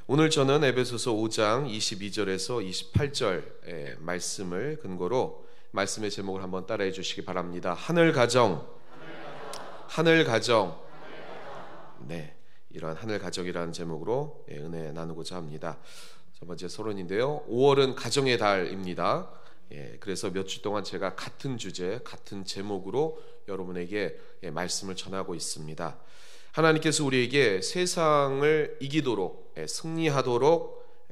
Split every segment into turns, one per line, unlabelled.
오늘 저는 에베소서 5장 22절에서 28절 말씀을 근거로 말씀의 제목을 한번 따라해 주시기 바랍니다. 하늘 가정, 하늘 가정. 네, 이러한 하늘 가정이라는 제목으로 은혜 나누고자 합니다. 첫 번째 서론인데요. 5월은 가정의 달입니다. 그래서 몇 주 동안 제가 같은 주제, 같은 제목으로 여러분에게 말씀을 전하고 있습니다. 하나님께서 우리에게 세상을 이기도록, 승리하도록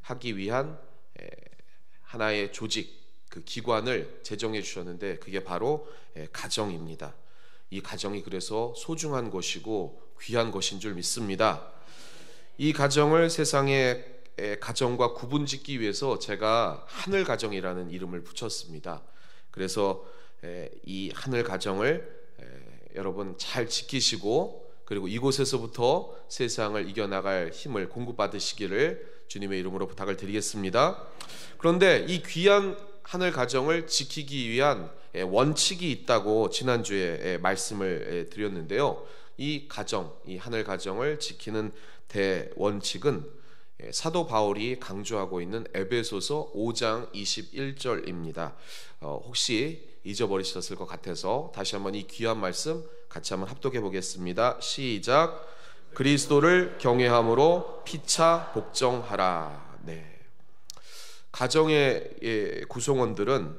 하기 위한 하나의 조직, 그 기관을 제정해 주셨는데 그게 바로 가정입니다. 이 가정이 그래서 소중한 것이고 귀한 것인 줄 믿습니다. 이 가정을 세상의 가정과 구분짓기 위해서 제가 하늘 가정이라는 이름을 붙였습니다. 그래서 이 하늘 가정을 여러분 잘 지키시고 그리고 이곳에서부터 세상을 이겨나갈 힘을 공급받으시기를 주님의 이름으로 부탁을 드리겠습니다. 그런데 이 귀한 하늘 가정을 지키기 위한 원칙이 있다고 지난주에 말씀을 드렸는데요. 이 가정, 이 하늘 가정을 지키는 대원칙은 사도 바울이 강조하고 있는 에베소서 5장 21절입니다. 혹시 잊어버리셨을 것 같아서 다시 한번 이 귀한 말씀 같이 한번 합독해 보겠습니다. 시작. 그리스도를 경외함으로 피차 복종하라. 네. 가정의 구성원들은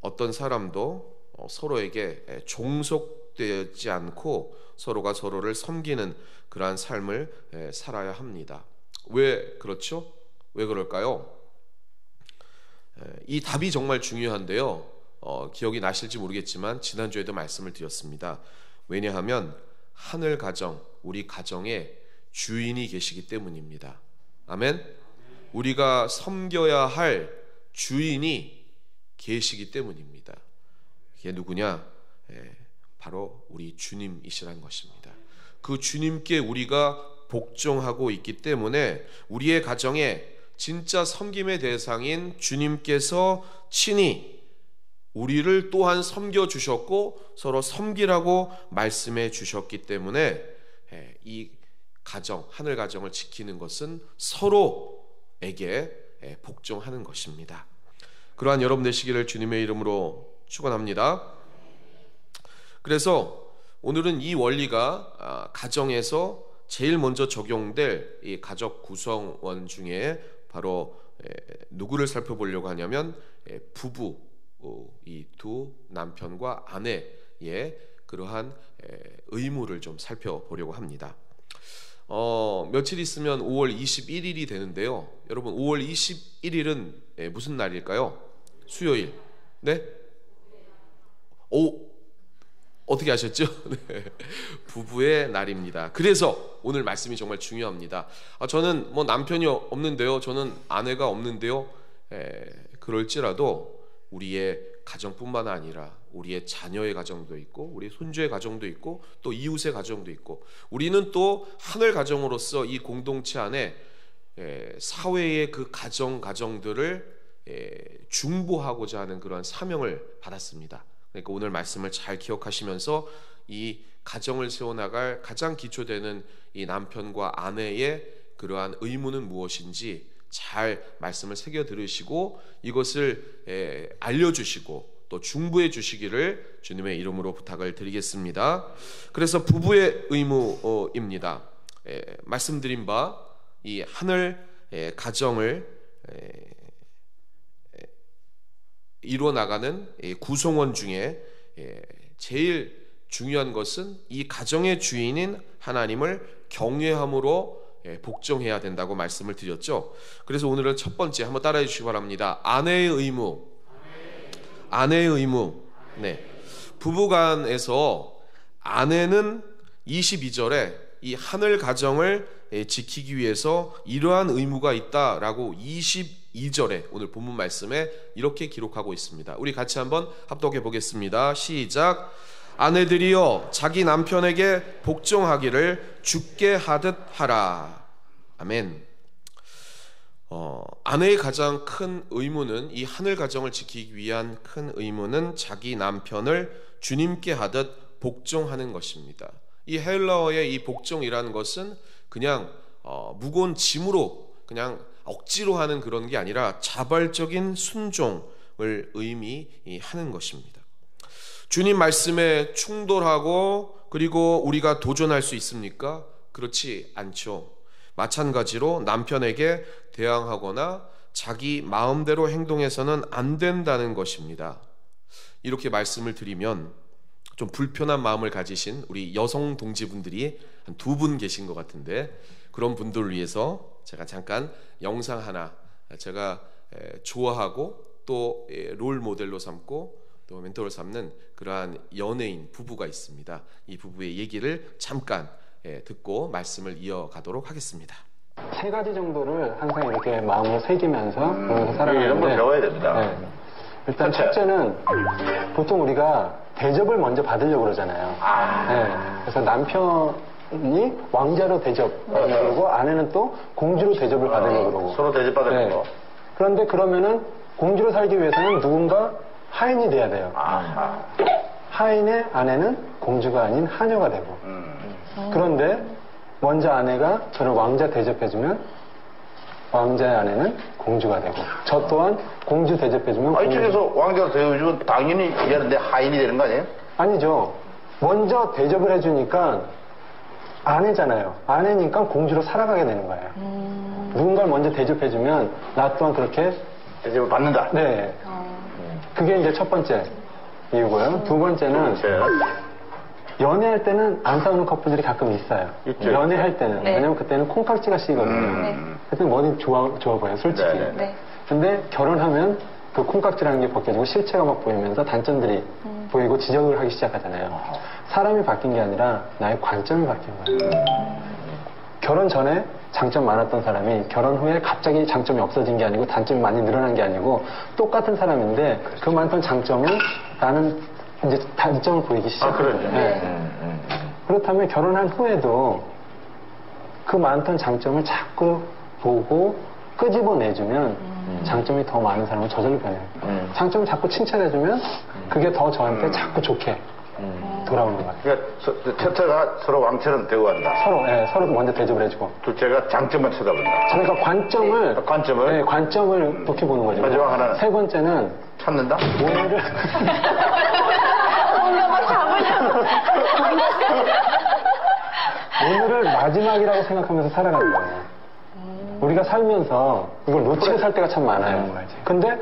어떤 사람도 서로에게 종속되지 않고 서로가 서로를 섬기는 그러한 삶을 살아야 합니다. 왜 그렇죠? 왜 그럴까요? 이 답이 정말 중요한데요. 기억이 나실지 모르겠지만 지난주에도 말씀을 드렸습니다. 왜냐하면 하늘 가정, 우리 가정에 주인이 계시기 때문입니다. 아멘? 우리가 섬겨야 할 주인이 계시기 때문입니다. 이게 누구냐? 바로 우리 주님이시라는 것입니다. 그 주님께 우리가 복종하고 있기 때문에 우리의 가정에 진짜 섬김의 대상인 주님께서 친히 우리를 또한 섬겨주셨고 서로 섬기라고 말씀해 주셨기 때문에 이 가정, 하늘 가정을 지키는 것은 서로에게 복종하는 것입니다. 그러한 여러분 되시기를 주님의 이름으로 축원합니다. 그래서 오늘은 이 원리가 가정에서 제일 먼저 적용될 이 가족 구성원 중에 바로 누구를 살펴보려고 하냐면 부부, 이 두 남편과 아내의 그러한 의무를 좀 살펴보려고 합니다. 며칠 있으면 5월 21일이 되는데요. 여러분 5월 21일은 무슨 날일까요? 수요일. 네? 어떻게 아셨죠? 네. 부부의 날입니다. 그래서 오늘 말씀이 정말 중요합니다. 저는 뭐 남편이 없는데요. 저는 아내가 없는데요. 그럴지라도 우리의 가정뿐만 아니라 우리의 자녀의 가정도 있고 우리 손주의 가정도 있고 또 이웃의 가정도 있고 우리는 또 하늘 가정으로서 이 공동체 안에 사회의 그 가정들을 중보하고자 하는 그런 사명을 받았습니다. 그러니까 오늘 말씀을 잘 기억하시면서 이 가정을 세워나갈 가장 기초되는 이 남편과 아내의 그러한 의무는 무엇인지 잘 말씀을 새겨 들으시고 이것을 알려주시고 또 중보해 주시기를 주님의 이름으로 부탁을 드리겠습니다. 그래서 부부의 의무입니다. 말씀드린 바 이 하늘 가정을 이루어 나가는 구성원 중에 제일 중요한 것은 이 가정의 주인인 하나님을 경외함으로 복종해야 된다고 말씀을 드렸죠. 그래서 오늘은 첫 번째 한번 따라해 주시기 바랍니다. 아내의 의무. 아내의 의무. 네. 부부간에서 아내는 22절에 이 하늘 가정을 지키기 위해서 이러한 의무가 있다라고 22절에 오늘 본문 말씀에 이렇게 기록하고 있습니다. 우리 같이 한번 합독해 보겠습니다. 시작. 아내들이여 자기 남편에게 복종하기를 주께 하듯 하라. 아멘. 아내의 가장 큰 의무는 이 하늘 가정을 지키기 위한 큰 의무는 자기 남편을 주님께 하듯 복종하는 것입니다. 이 헬라어의 이 복종이라는 것은 그냥 무거운 짐으로 그냥 억지로 하는 그런 게 아니라 자발적인 순종을 의미하는 것입니다. 주님 말씀에 충돌하고 그리고 우리가 도전할 수 있습니까? 그렇지 않죠. 마찬가지로 남편에게 대항하거나 자기 마음대로 행동해서는 안 된다는 것입니다. 이렇게 말씀을 드리면 좀 불편한 마음을 가지신 우리 여성 동지분들이 한 2분 계신 것 같은데, 그런 분들을 위해서 제가 잠깐 영상 하나, 제가 좋아하고 또 롤 모델로 삼고 또 멘토로 삼는 그러한 연예인 부부가 있습니다. 이 부부의 얘기를 잠깐 듣고 말씀을 이어가도록 하겠습니다.
3가지 정도를 항상 이렇게 마음으로 새기면서 보면서 살아가는데,
한번 배워야 됩니다.
네. 일단 첫째는 보통 우리가 대접을 먼저 받으려고 그러잖아요. 네. 그래서 남편이 왕자로 대접하려고 그러고 아내는 또 공주로 대접을 받으려고 그러고.
서로 대접받는 거.
그런데 그러면은 공주로 살기 위해서는 누군가 하인이 돼야 돼요. 하인의 아내는 공주가 아닌 하녀가 되고. 그런데 먼저 아내가 저를 왕자 대접해주면 왕자의 아내는 공주가 되고, 저 또한 공주 대접해주면 공주.
이쪽에서 왕자로 대접해주면 당연히 얘한테 하인이 되는 거 아니에요?
아니죠. 먼저 대접을 해주니까 아내잖아요. 아내니까 공주로 살아가게 되는 거예요. 누군가를 먼저 대접해주면 나 또한 그렇게
대접을 받는다.
네. 그게 이제 첫 번째 이유고요. 두 번째는 연애할 때는 안 싸우는 커플들이 가끔 있어요.
있죠.
연애할 때는.
네.
왜냐면 그때는 콩깍지가 씌거든요. 그때 뭐든 좋아 보여요, 솔직히.
네.
근데 결혼하면 그 콩깍지라는 게 벗겨지고 실체가 막 보이면서 단점들이 보이고 지적을 하기 시작하잖아요. 사람이 바뀐 게 아니라 나의 관점이 바뀐 거예요. 결혼 전에 장점 많았던 사람이 결혼 후에 갑자기 장점이 없어진 게 아니고 단점이 많이 늘어난 게 아니고 똑같은 사람인데 그 많던 장점을 나는 이제 단점을 보이기 시작해요. 그렇다면 결혼한 후에도 그 많던 장점을 자꾸 보고 끄집어내주면 장점이 더 많은 사람은 저절로 변해요. 장점을 자꾸 칭찬해주면 그게 더 저한테 자꾸 좋게 돌아오는 거예요.
그러니까 첫째가 서로 왕처럼 되고 간다.
서로 먼저 대접을 해주고.
둘째가 장점만 쳐다본다.
그러니까 관점을
네,
관점을 높이 보는 거죠.
마지막 하나는
세 번째는
찾는다?
오늘을 마지막이라고 생각하면서 살아가는 거예요. 우리가 살면서 이걸 놓치고 살 때가 참 많아요. 근데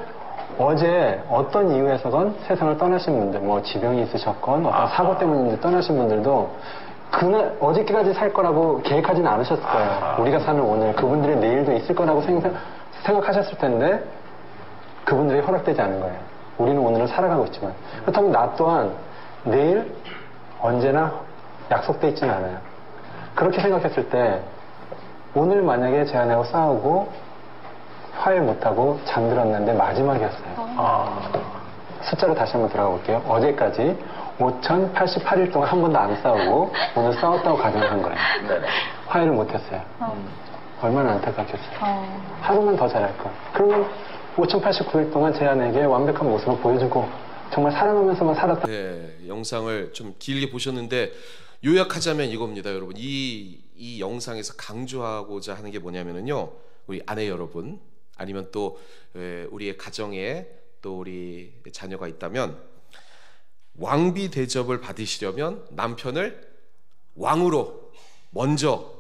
어제 어떤 이유에서건 세상을 떠나신 분들, 뭐 지병이 있으셨건 어떤 사고 때문에 떠나신 분들도 그날 어저께까지 살 거라고 계획하지는 않으셨을 거예요. 우리가 사는 오늘, 그분들의 내일도 있을 거라고 생각하셨을 텐데 그분들이 허락되지 않은 거예요. 우리는 오늘을 살아가고 있지만. 그렇다면 나 또한 내일 언제나 약속돼 있지는 않아요. 그렇게 생각했을 때 오늘 만약에 제 아내하고 싸우고 화해 못하고 잠들었는데 마지막이었어요. 숫자로 다시 한번 들어가 볼게요. 어제까지 5088일 동안 한 번도 안 싸우고 오늘 싸웠다고 가정을 한 거예요. 화해를 못했어요. 얼마나 안타깝겠어요. 하루만 더 잘할 걸. 그러면 5089일 동안 제 아내에게 완벽한 모습을 보여주고 정말 사랑하면서만 살았다.
네, 영상을 좀 길게 보셨는데 요약하자면 이겁니다, 여러분. 이 영상에서 강조하고자 하는 게 뭐냐면요, 우리 아내 여러분, 아니면 또 우리의 가정에 또 우리 자녀가 있다면 왕비 대접을 받으시려면 남편을 왕으로 먼저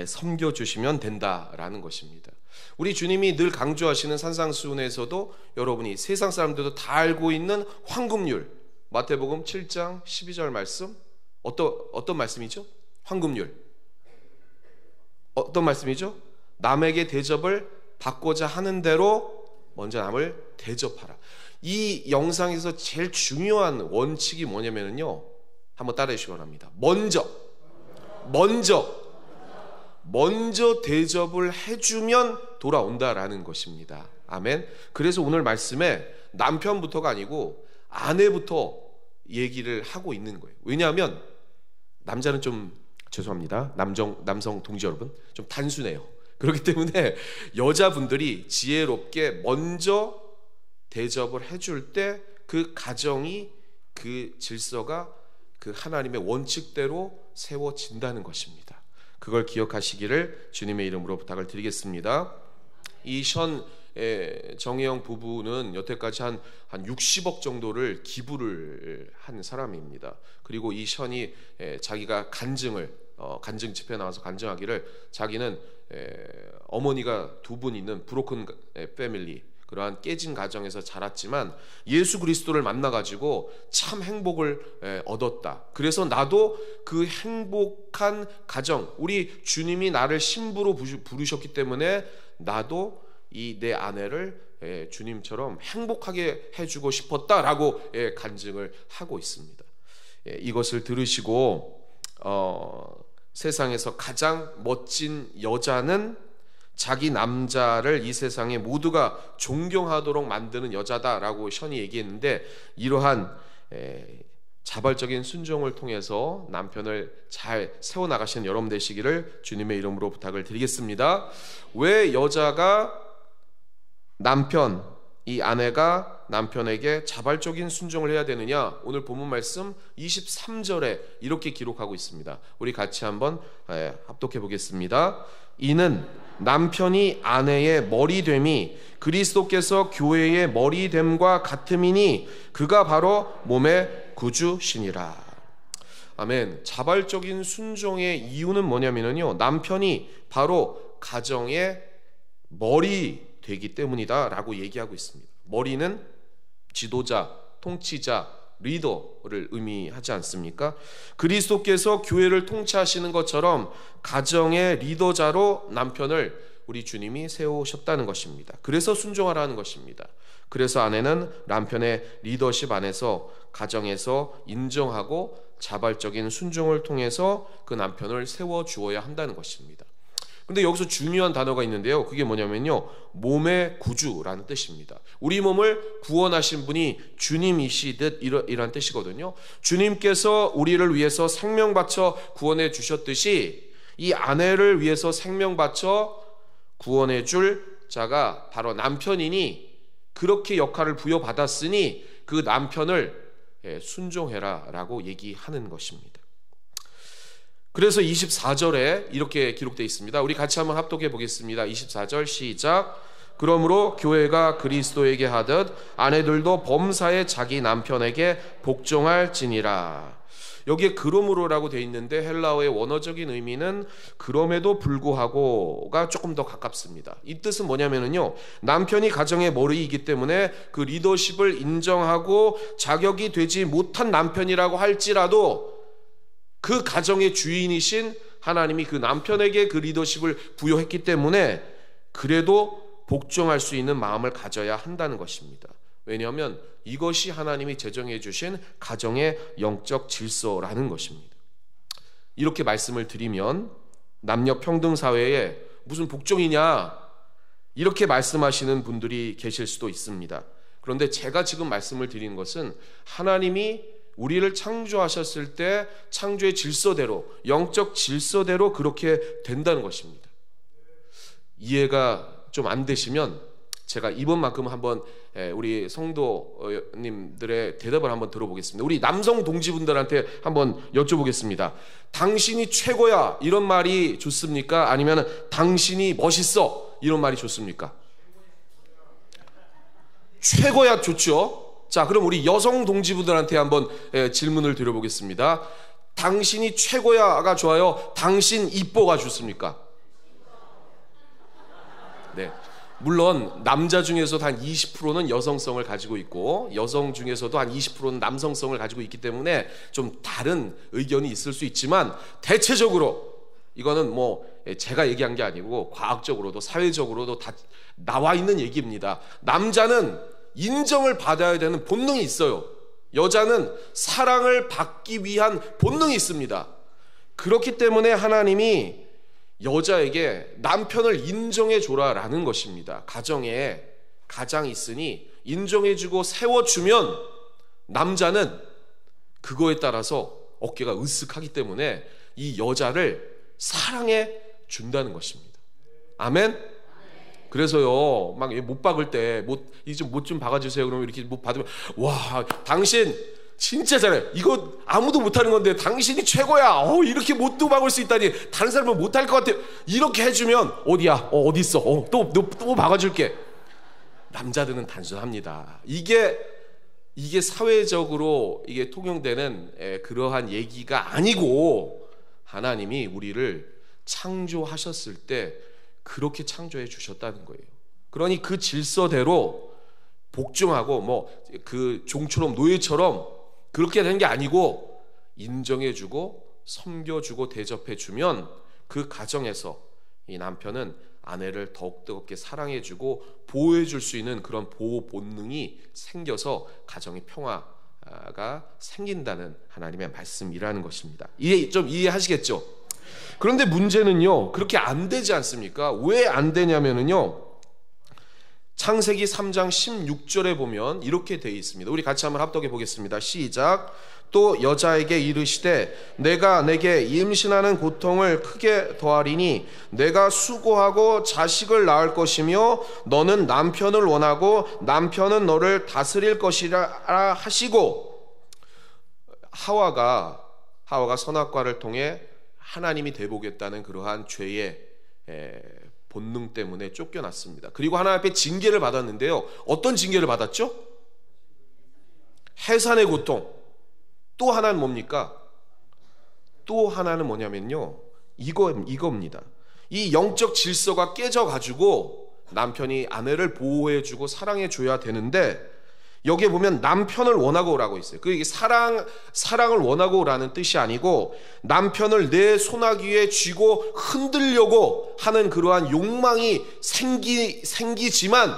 섬겨주시면 된다라는 것입니다. 우리 주님이 늘 강조하시는 산상수훈에서도 여러분이 세상 사람들도 다 알고 있는 황금률, 마태복음 7장 12절 말씀, 어떤 말씀이죠? 황금률. 어떤 말씀이죠? 남에게 대접을 받고자 하는 대로 먼저 남을 대접하라. 이 영상에서 제일 중요한 원칙이 뭐냐면요, 한번 따라해 주시기 바랍니다. 먼저 대접을 해주면 돌아온다라는 것입니다. 아멘. 그래서 오늘 말씀에 남편부터가 아니고 아내부터 얘기를 하고 있는 거예요. 왜냐하면 남자는 좀, 죄송합니다, 남성 동지 여러분, 좀 단순해요. 그렇기 때문에 여자분들이 지혜롭게 먼저 대접을 해줄 때 그 가정이, 그 질서가 그 하나님의 원칙대로 세워진다는 것입니다. 그걸 기억하시기를 주님의 이름으로 부탁을 드리겠습니다. 이 션 정혜영 부부는 여태까지 한 60억 정도를 기부를 한 사람입니다. 그리고 이 션이 자기가 간증 집회에 나와서 간증하기를 자기는 어머니가 두 분 있는 브로큰 패밀리, 그러한 깨진 가정에서 자랐지만 예수 그리스도를 만나가지고 참 행복을 얻었다. 그래서 나도 그 행복한 가정, 우리 주님이 나를 신부로 부르셨기 때문에 나도 이 내 아내를 주님처럼 행복하게 해주고 싶었다라고 간증을 하고 있습니다. 이것을 들으시고 세상에서 가장 멋진 여자는 자기 남자를 이 세상에 모두가 존경하도록 만드는 여자다라고 션이 얘기했는데, 이러한 자발적인 순종을 통해서 남편을 잘 세워나가시는 여러분 되시기를 주님의 이름으로 부탁을 드리겠습니다. 왜 여자가 이 아내가 남편에게 자발적인 순종을 해야 되느냐? 오늘 본문 말씀 23절에 이렇게 기록하고 있습니다. 우리 같이 한번 합독해 보겠습니다. 이는 남편이 아내의 머리됨이 그리스도께서 교회의 머리됨과 같음이니 그가 바로 몸의 구주시니라. 아멘. 자발적인 순종의 이유는 뭐냐면요, 남편이 바로 가정의 머리 되기 때문이다 라고 얘기하고 있습니다. 머리는 지도자, 통치자, 리더를 의미하지 않습니까? 그리스도께서 교회를 통치하시는 것처럼 가정의 리더자로 남편을 우리 주님이 세우셨다는 것입니다. 그래서 순종하라는 것입니다. 그래서 아내는 남편의 리더십 안에서 가정에서 인정하고 자발적인 순종을 통해서 그 남편을 세워주어야 한다는 것입니다. 근데 여기서 중요한 단어가 있는데요, 그게 뭐냐면요, 몸의 구주라는 뜻입니다. 우리 몸을 구원하신 분이 주님이시듯 이런 뜻이거든요. 주님께서 우리를 위해서 생명 바쳐 구원해 주셨듯이 이 아내를 위해서 생명 바쳐 구원해 줄 자가 바로 남편이니, 그렇게 역할을 부여받았으니 그 남편을 순종해라 라고 얘기하는 것입니다. 그래서 24절에 이렇게 기록되어 있습니다. 우리 같이 한번 합독해 보겠습니다. 24절 시작. 그러므로 교회가 그리스도에게 하듯 아내들도 범사에 자기 남편에게 복종할지니라. 여기에 그러므로라고 되어 있는데 헬라어의 원어적인 의미는 그럼에도 불구하고가 조금 더 가깝습니다. 이 뜻은 뭐냐면요, 남편이 가정의 머리이기 때문에 그 리더십을 인정하고 자격이 되지 못한 남편이라고 할지라도 그 가정의 주인이신 하나님이 그 남편에게 그 리더십을 부여했기 때문에 그래도 복종할 수 있는 마음을 가져야 한다는 것입니다. 왜냐하면 이것이 하나님이 제정해 주신 가정의 영적 질서라는 것입니다. 이렇게 말씀을 드리면 남녀 평등 사회에 무슨 복종이냐 이렇게 말씀하시는 분들이 계실 수도 있습니다. 그런데 제가 지금 말씀을 드리는 것은 하나님이 우리를 창조하셨을 때 창조의 질서대로, 영적 질서대로 그렇게 된다는 것입니다. 이해가 좀 안 되시면 제가 이번만큼 한번 우리 성도님들의 대답을 한번 들어보겠습니다. 우리 남성 동지분들한테 한번 여쭤보겠습니다. 당신이 최고야 이런 말이 좋습니까? 아니면 당신이 멋있어 이런 말이 좋습니까? 최고야 좋죠. 자, 그럼 우리 여성 동지분들한테 한번 질문을 드려보겠습니다. 당신이 최고야가 좋아요? 당신 이뻐가 좋습니까? 네. 물론 남자 중에서도 한 20%는 여성성을 가지고 있고 여성 중에서도 한 20%는 남성성을 가지고 있기 때문에 좀 다른 의견이 있을 수 있지만 대체적으로 이거는 뭐 제가 얘기한 게 아니고 과학적으로도 사회적으로도 다 나와 있는 얘기입니다. 남자는 인정을 받아야 되는 본능이 있어요. 여자는 사랑을 받기 위한 본능이 있습니다. 그렇기 때문에 하나님이 여자에게 남편을 인정해줘라라는 것입니다. 가정에 가장이 있으니 인정해주고 세워주면 남자는 그거에 따라서 어깨가 으쓱하기 때문에 이 여자를 사랑해 준다는 것입니다. 아멘? 그래서요, 막 못 박을 때, 못 좀 박아주세요. 그러면 이렇게 못 받으면, 와, 당신 진짜 잘해. 이거 아무도 못하는 건데 당신이 최고야. 이렇게 못도 막을 수 있다니. 다른 사람은 못할 것 같아. 이렇게 해주면 어디야? 어디 있어? 또 막아줄게. 남자들은 단순합니다. 이게 사회적으로 이게 통용되는 그러한 얘기가 아니고, 하나님이 우리를 창조하셨을 때 그렇게 창조해 주셨다는 거예요. 그러니 그 질서대로 복종하고 그 종처럼 노예처럼 그렇게 되는 게 아니고, 인정해주고 섬겨주고 대접해주면 그 가정에서 이 남편은 아내를 더욱 뜨겁게 사랑해주고 보호해줄 수 있는 그런 보호 본능이 생겨서 가정의 평화가 생긴다는 하나님의 말씀이라는 것입니다. 좀 이해하시겠죠? 그런데 문제는요, 그렇게 안 되지 않습니까? 왜 안 되냐면요, 창세기 3장 16절에 보면 이렇게 되어 있습니다. 우리 같이 한번 합독해 보겠습니다. 시작. 또 여자에게 이르시되 내가 내게 임신하는 고통을 크게 더하리니 내가 수고하고 자식을 낳을 것이며 너는 남편을 원하고 남편은 너를 다스릴 것이라 하시고, 하와가 선악과를 통해 하나님이 되보겠다는 그러한 죄의 본능 때문에 쫓겨났습니다. 그리고 하나님 앞에 징계를 받았는데요, 어떤 징계를 받았죠? 해산의 고통. 또 하나는 뭡니까? 또 하나는 뭐냐면요, 이겁니다. 이 영적 질서가 깨져가지고 남편이 아내를 보호해주고 사랑해줘야 되는데, 여기에 보면 남편을 원하고라고 있어요. 이게 사랑을 원하고라는 뜻이 아니고, 남편을 내 손아귀에 쥐고 흔들려고 하는 그러한 욕망이 생기지만,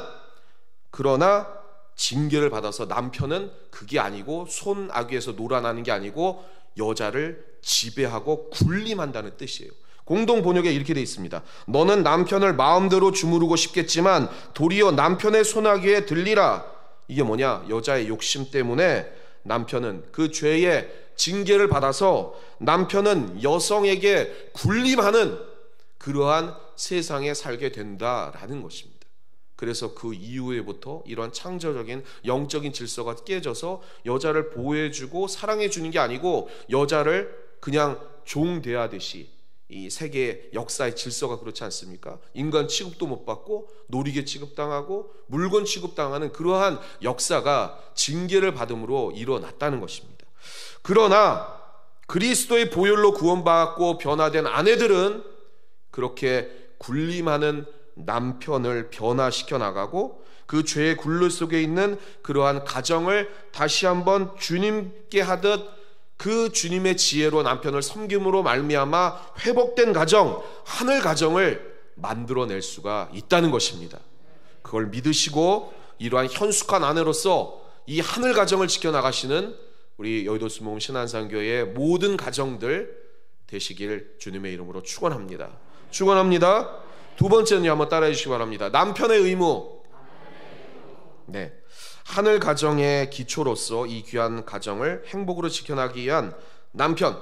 그러나 징계를 받아서 남편은 그게 아니고, 손아귀에서 놀아나는 게 아니고 여자를 지배하고 군림한다는 뜻이에요. 공동 번역에 이렇게 되어 있습니다. 너는 남편을 마음대로 주무르고 싶겠지만 도리어 남편의 손아귀에 들리라. 이게 뭐냐? 여자의 욕심 때문에 남편은 그 죄의 징계를 받아서 남편은 여성에게 군림하는 그러한 세상에 살게 된다라는 것입니다. 그래서 그 이후에부터 이러한 창조적인 영적인 질서가 깨져서 여자를 보호해주고 사랑해주는 게 아니고, 여자를 그냥 종 대하듯이, 이 세계의 역사의 질서가 그렇지 않습니까? 인간 취급도 못 받고 놀이개 취급당하고 물건 취급당하는 그러한 역사가 징계를 받음으로 일어났다는 것입니다. 그러나 그리스도의 보혈로 구원받고 변화된 아내들은 그렇게 군림하는 남편을 변화시켜 나가고, 그 죄의 굴레 속에 있는 그러한 가정을 다시 한번 주님께 하듯 그 주님의 지혜로 남편을 섬김으로 말미암아 회복된 가정, 하늘 가정을 만들어낼 수가 있다는 것입니다. 그걸 믿으시고 이러한 현숙한 아내로서 이 하늘 가정을 지켜나가시는 우리 여의도 수목원 신한산교회의 모든 가정들 되시길 주님의 이름으로 축원합니다. 축원합니다. 두 번째는요, 한번 따라해 주시기 바랍니다. 남편의 의무. 네, 하늘 가정의 기초로서 이 귀한 가정을 행복으로 지켜나가기 위한 남편,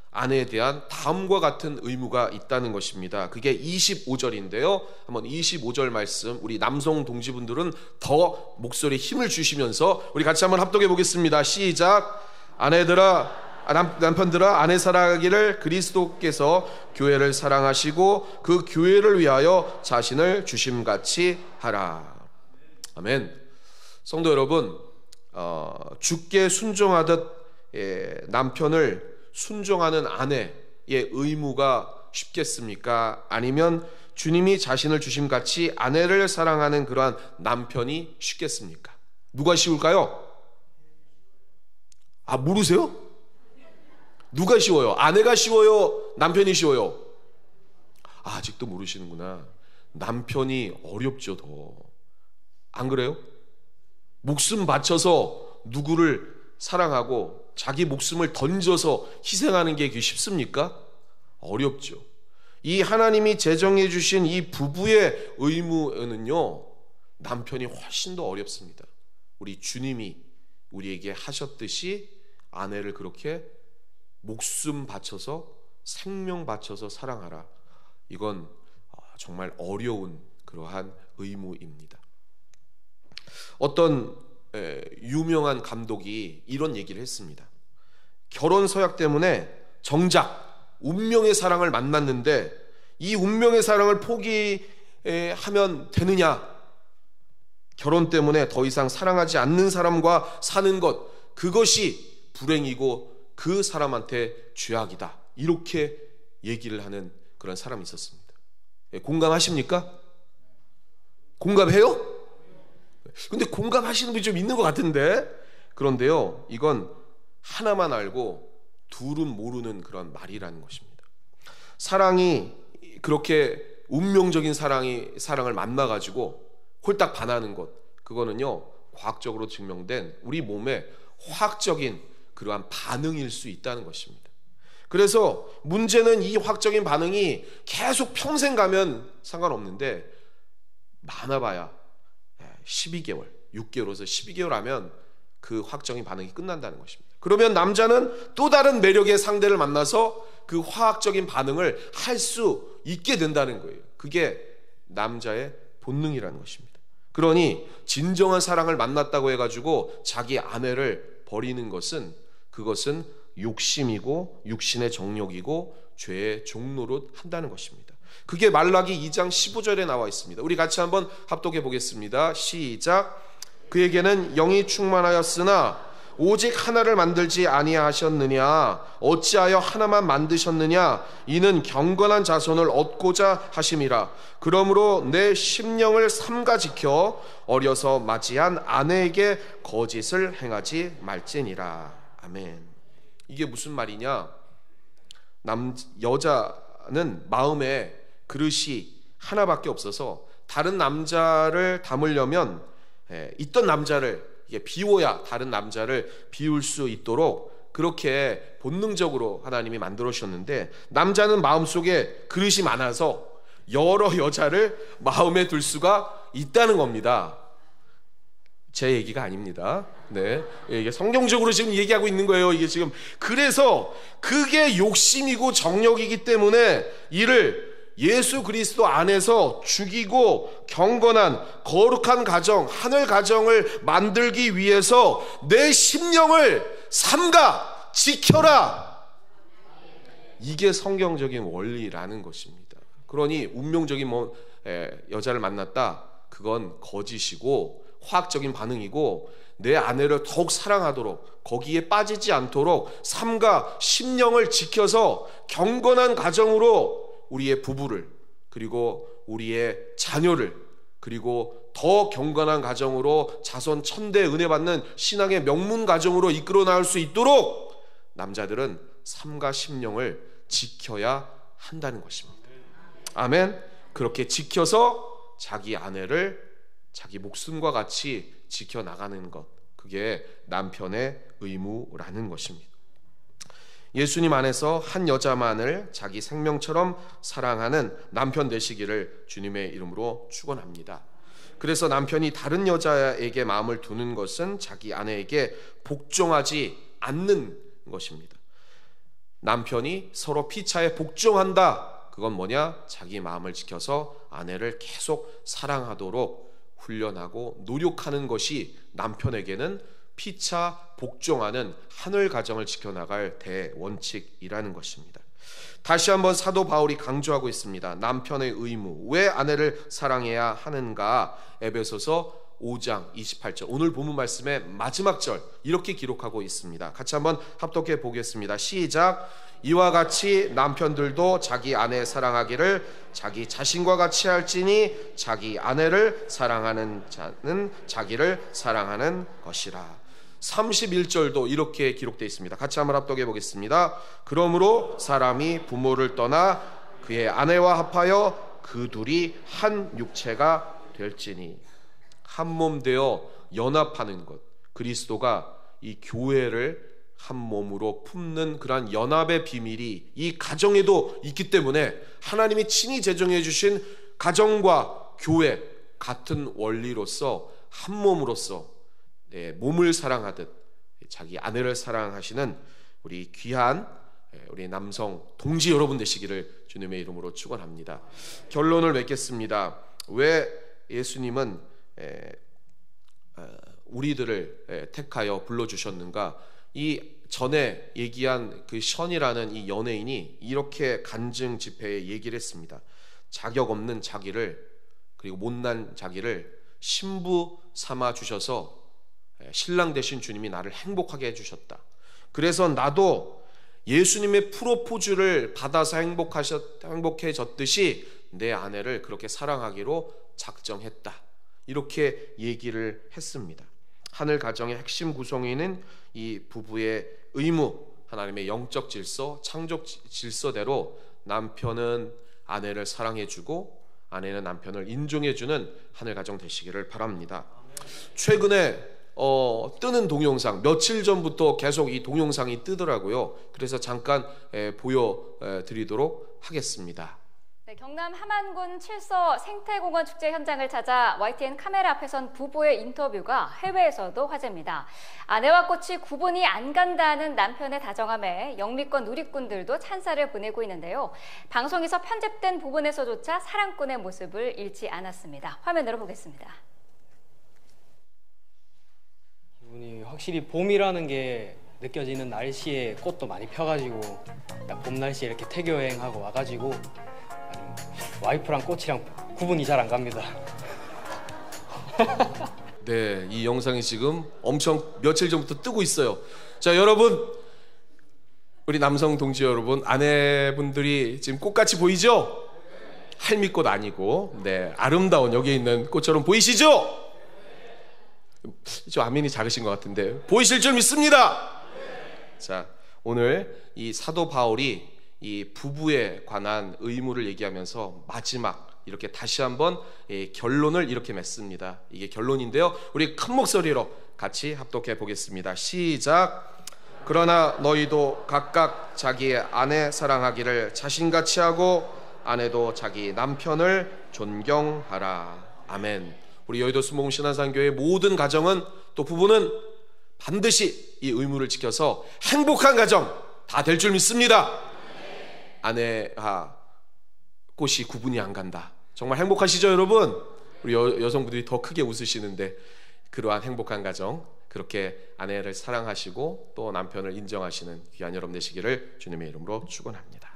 아내에 대한 다음과 같은 의무가 있다는 것입니다. 그게 25절인데요. 한번 25절 말씀, 우리 남성 동지분들은 더 목소리에 힘을 주시면서 우리 같이 한번 합독해 보겠습니다. 시작. 남편들아 아내 사랑하기를 그리스도께서 교회를 사랑하시고 그 교회를 위하여 자신을 주심같이 하라. 아멘. 성도 여러분, 주께 순종하듯 남편을 순종하는 아내의 의무가 쉽겠습니까? 아니면 주님이 자신을 주심같이 아내를 사랑하는 그러한 남편이 쉽겠습니까? 누가 쉬울까요? 모르세요? 누가 쉬워요? 아내가 쉬워요? 남편이 쉬워요? 아직도 모르시는구나. 남편이 어렵죠, 더. 안 그래요? 목숨 바쳐서 누구를 사랑하고 자기 목숨을 던져서 희생하는 게 쉽습니까? 어렵죠. 이 하나님이 제정해 주신 이 부부의 의무는요, 남편이 훨씬 더 어렵습니다. 우리 주님이 우리에게 하셨듯이 아내를 그렇게 목숨 바쳐서 생명 바쳐서 사랑하라. 이건 정말 어려운 그러한 의무입니다. 어떤 유명한 감독이 이런 얘기를 했습니다. 결혼 서약 때문에 정작 운명의 사랑을 만났는데 이 운명의 사랑을 포기하면 되느냐? 결혼 때문에 더 이상 사랑하지 않는 사람과 사는 것, 그것이 불행이고 그 사람한테 죄악이다. 이렇게 얘기를 하는 그런 사람이 있었습니다. 공감하십니까? 공감해요? 근데 공감하시는 분이 좀 있는 것 같은데, 그런데요, 이건 하나만 알고 둘은 모르는 그런 말이라는 것입니다. 사랑이 그렇게 운명적인 사랑을 만나가지고 홀딱 반하는 것, 그거는요 과학적으로 증명된 우리 몸의 화학적인 그러한 반응일 수 있다는 것입니다. 그래서 문제는 이 화학적인 반응이 계속 평생 가면 상관없는데 많아봐야 12개월, 6개월에서 12개월 하면 그 화학적인 반응이 끝난다는 것입니다. 그러면 남자는 또 다른 매력의 상대를 만나서 그 화학적인 반응을 할 수 있게 된다는 거예요. 그게 남자의 본능이라는 것입니다. 그러니 진정한 사랑을 만났다고 해가지고 자기 아내를 버리는 것은, 그것은 욕심이고 육신의 정욕이고 죄의 종노릇 한다는 것입니다. 그게 말라기 2장 15절에 나와 있습니다. 우리 같이 한번 합독해 보겠습니다. 시작. 그에게는 영이 충만하였으나 오직 하나를 만들지 아니하셨느냐? 어찌하여 하나만 만드셨느냐? 이는 경건한 자손을 얻고자 하심이라. 그러므로 내 심령을 삼가 지켜 어려서 맞이한 아내에게 거짓을 행하지 말지니라. 아멘. 이게 무슨 말이냐? 여자는 마음에 그릇이 하나밖에 없어서 다른 남자를 담으려면 있던 남자를 비워야 다른 남자를 비울 수 있도록 그렇게 본능적으로 하나님이 만들어 주셨는데, 남자는 마음속에 그릇이 많아서 여러 여자를 마음에 둘 수가 있다는 겁니다. 제 얘기가 아닙니다. 네, 이게 성경적으로 지금 얘기하고 있는 거예요. 이게 지금 그래서 그게 욕심이고 정욕이기 때문에 이를 예수 그리스도 안에서 죽이고 경건한 거룩한 가정, 하늘 가정을 만들기 위해서 내 심령을 삼가 지켜라. 이게 성경적인 원리라는 것입니다. 그러니 운명적인 여자를 만났다, 그건 거짓이고 화학적인 반응이고, 내 아내를 더욱 사랑하도록, 거기에 빠지지 않도록 삼가 심령을 지켜서 경건한 가정으로 우리의 부부를, 그리고 우리의 자녀를, 그리고 더 경건한 가정으로 자손 천대 은혜 받는 신앙의 명문 가정으로 이끌어 나갈 수 있도록 남자들은 삼가 심령을 지켜야 한다는 것입니다. 아멘. 그렇게 지켜서 자기 아내를 자기 목숨과 같이 지켜나가는 것, 그게 남편의 의무라는 것입니다. 예수님 안에서 한 여자만을 자기 생명처럼 사랑하는 남편 되시기를 주님의 이름으로 축원합니다. 그래서 남편이 다른 여자에게 마음을 두는 것은 자기 아내에게 복종하지 않는 것입니다. 남편이 서로 피차에 복종한다, 그건 뭐냐? 자기 마음을 지켜서 아내를 계속 사랑하도록 훈련하고 노력하는 것이 남편에게는 피차 복종하는 하늘 가정을 지켜나갈 대원칙이라는 것입니다. 다시 한번 사도 바울이 강조하고 있습니다. 남편의 의무, 왜 아내를 사랑해야 하는가? 에베소서 5장 28절, 오늘 본문 말씀의 마지막 절, 이렇게 기록하고 있습니다. 같이 한번 합독해 보겠습니다. 시작. 이와 같이 남편들도 자기 아내 사랑하기를 자기 자신과 같이 할지니 자기 아내를 사랑하는 자는 자기를 사랑하는 것이라. 31절도 이렇게 기록되어 있습니다. 같이 한번 합독해 보겠습니다. 그러므로 사람이 부모를 떠나 그의 아내와 합하여 그 둘이 한 육체가 될지니. 한 몸 되어 연합하는 것, 그리스도가 이 교회를 한 몸으로 품는 그러한 연합의 비밀이 이 가정에도 있기 때문에 하나님이 친히 제정해 주신 가정과 교회, 같은 원리로서 한 몸으로서 몸을 사랑하듯 자기 아내를 사랑하시는 우리 귀한 우리 남성 동지 여러분 되시기를 주님의 이름으로 축원합니다. 결론을 맺겠습니다. 왜 예수님은 우리들을 택하여 불러주셨는가? 이 전에 얘기한 그 션이라는 이 연예인이 이렇게 간증 집회에 얘기를 했습니다. 자격 없는 자기를, 그리고 못난 자기를 신부 삼아 주셔서 신랑 되신 주님이 나를 행복하게 해주셨다. 그래서 나도 예수님의 프로포즈를 받아서 행복해졌듯이 내 아내를 그렇게 사랑하기로 작정했다. 이렇게 얘기를 했습니다. 하늘 가정의 핵심 구성인은 이 부부의 의무, 하나님의 영적 질서, 창조 질서대로 남편은 아내를 사랑해주고 아내는 남편을 인정해주는 하늘 가정 되시기를 바랍니다. 최근에 뜨는 동영상, 며칠 전부터 계속 이 동영상이 뜨더라고요. 그래서 잠깐 보여드리도록 하겠습니다.
네, 경남 함안군 칠서 생태공원 축제 현장을 찾아 YTN 카메라 앞에 선 부부의 인터뷰가 해외에서도 화제입니다. 아내와 꽃이 구분이 안 간다는 남편의 다정함에 영미권 누리꾼들도 찬사를 보내고 있는데요. 방송에서 편집된 부분에서조차 사랑꾼의 모습을 잃지 않았습니다. 화면으로 보겠습니다.
기분이 확실히 봄이라는 게 느껴지는 날씨에 꽃도 많이 펴가지고 딱 봄 날씨에 이렇게 태교 여행하고 와가지고 와이프랑 꽃이랑 구분이 잘 안 갑니다.
네, 이 영상이 지금 엄청 며칠 전부터 뜨고 있어요. 자, 여러분, 우리 남성 동지 여러분, 아내분들이 지금 꽃같이 보이죠? 할미꽃 아니고, 네, 아름다운 여기 있는 꽃처럼 보이시죠? 좀 아멘이 작으신 것 같은데 보이실 줄 믿습니다. 자, 오늘 이 사도 바울이 이 부부에 관한 의무를 얘기하면서 마지막 이렇게 다시 한번 결론을 이렇게 맺습니다. 이게 결론인데요, 우리 큰 목소리로 같이 합독해 보겠습니다. 시작. 그러나 너희도 각각 자기의 아내 사랑하기를 자신같이 하고 아내도 자기 남편을 존경하라. 아멘. 우리 여의도 순복음 신한산교회 모든 가정은, 또 부부는 반드시 이 의무를 지켜서 행복한 가정 다 될 줄 믿습니다. 아내와 꽃이 구분이 안 간다. 정말 행복하시죠, 여러분? 우리 여성분들이 더 크게 웃으시는데, 그러한 행복한 가정, 그렇게 아내를 사랑하시고 또 남편을 인정하시는 귀한 여러분 되시기를 주님의 이름으로 축원합니다.